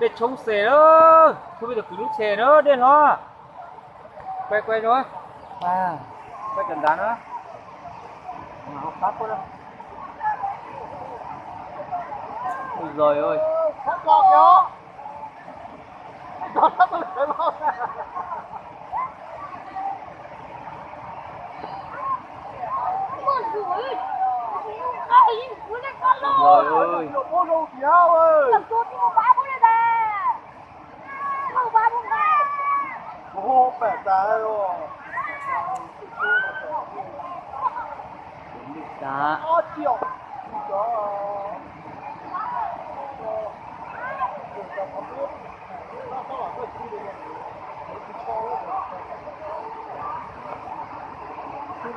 để chống xe đó không bây giờ cứ lúc xe đó đến nó quay nữa quay cần đá nữa mà học pháp quá đâu ôi giời ơi Sắp lọt vô. Còn sắp lọt vô. Trời ơi. Bố đâu kìa ơi. Bố bẻ giá rồi. Đá. 8 triệu.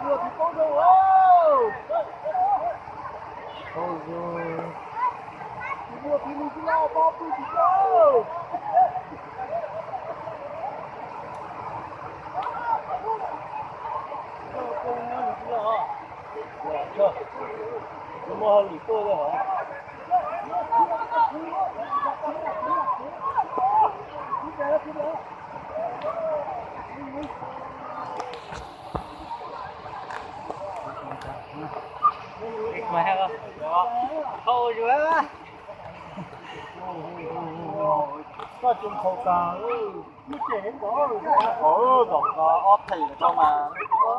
Vừa thì có đâu ơi. Ôi giời. Vừa thì mình cứ lo bao tôi thì đâu. Nó mò lì tôi rồi hả? Mày hay không? Ôi giời ơi. Có chung khẩu cà ơi. Nó trẻ đó. Còn óp thì là cho mà.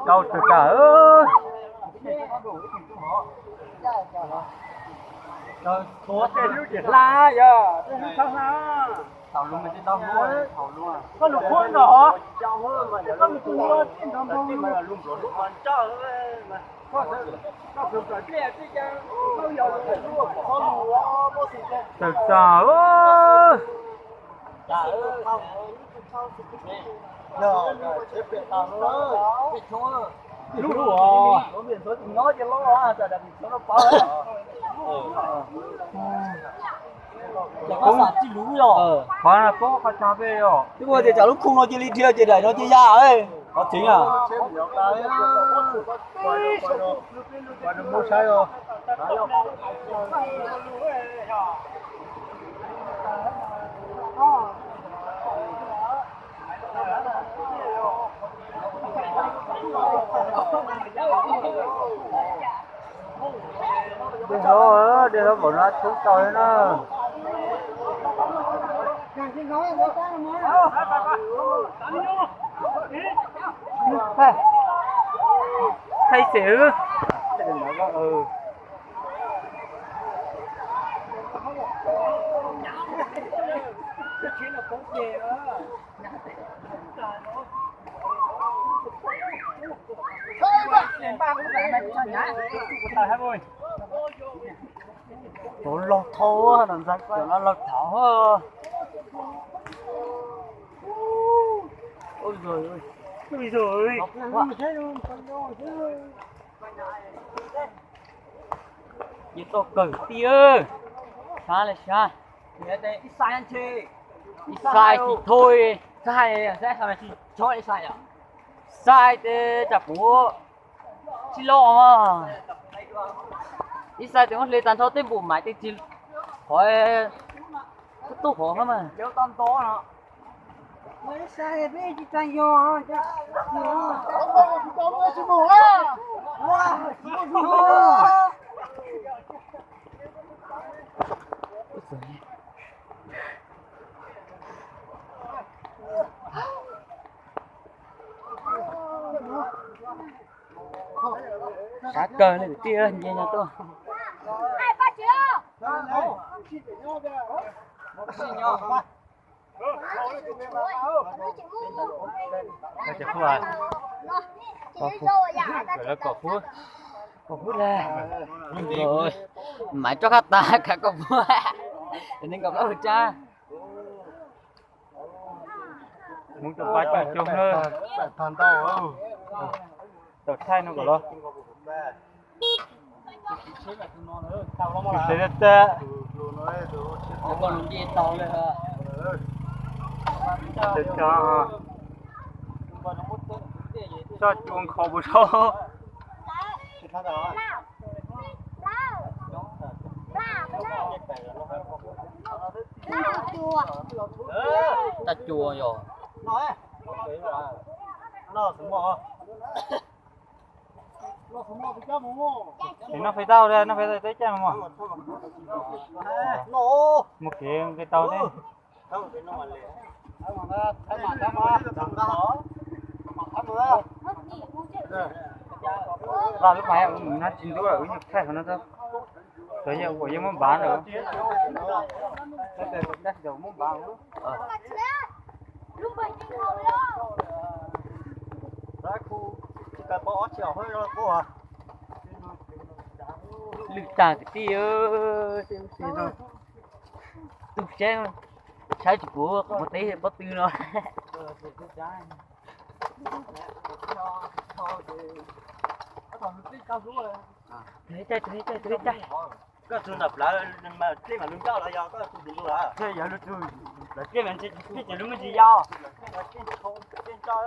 Đâu trời trời ơi. Rồi, Có tiền lưu tiền la giờ. thảo luôn mà trên đó mua thảo luôn à. Có lục khuôn đó hả? Trong hơn mà Có lục khuôn trên đó mà không? là luôn rồi còn cho mà có không phải kia chứ không giờ phải luôn có lúa có gì thế Trời trời ơi. trời ơi nhờ chế biệt tao nữa bị chúa Lũ rồi. có biển số thì nói cho nó à trời đặc biệt số nó phá chẳng có sản chi lú rồi Hóa là có cha về rồi. chứ bây giờ chả lúc không nói chi lý thiệt chỉ để nó chi ra ấy có chính à quay được mua sai rồi Để nó bỏ nó xuống trời nó. Thay xỉu. Ừ. nó lọt thô á làm sao nó lọt thảo á Ôi giời ơi. Ôi giời ơi. Nhiệt độ cởi tia. Sai là sai. ít sai anh chị Sai thì thôi. Sai sao mà chị cho lại sai à? Sai thì chả bố. Chị lo mà. Ít sai thì con lấy tàn thao tới bụng mãi thì chị hỏi tu khổ mà. nếu tao to nó Mới sai biết chị trang vô chứ. Chị ngủ á. Cá cờ này tia như nhà tôi. Ai bắt chưa? Đây chả không à. Có phút. Rồi là có phút. Có phút là. Rồi. Mãi cho ta cả có phút. Cho nên gặp nó được cha. Muốn cho bác cho chung hơn. Thằng tao Tao thay nó có lo. Thế là ta. nó còn luôn gì taoเลยhả Để cho chuông khổ bù số. chùa. ta chùa rồi nói nó súng mỏ nó súng mỏ bị chết mỏ thì nó phải tao ra nó phải tới cha mà nổ một cái tàu đấy không cái nó mà lẹ thấy mà thằng đó Mất gì cũng chết. vào lúc này nó chín đứa ở cái khai của nó đâu tới giờ của muốn bán rồi cái tiền đất đầu muốn bán luôn Mà chứ. Lúc bệnh nhân hầu đó. ra khu cái bỏ chèo hơi rồi cô à lực tàng cái tí ơi xem rồi tục xe sai chụp của một tí bất tư rồi thấy chạy cái trường đập lại mà cái mà lưng cao là do cái trường đập lại thế giờ nó chui là cái mình chỉ cái chỉ đúng gì do trên cho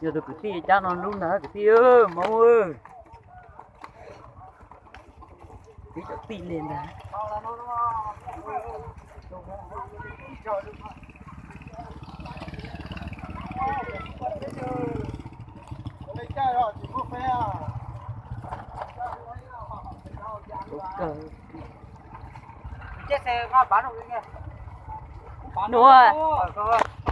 giờ tôi cứ tí cha nó luôn nữa cái tí ơi máu ơi tí cho tí lên đã lấy chai rồi chỉ có phe à cờ Chết xe qua bán được cái kia. đúng rồi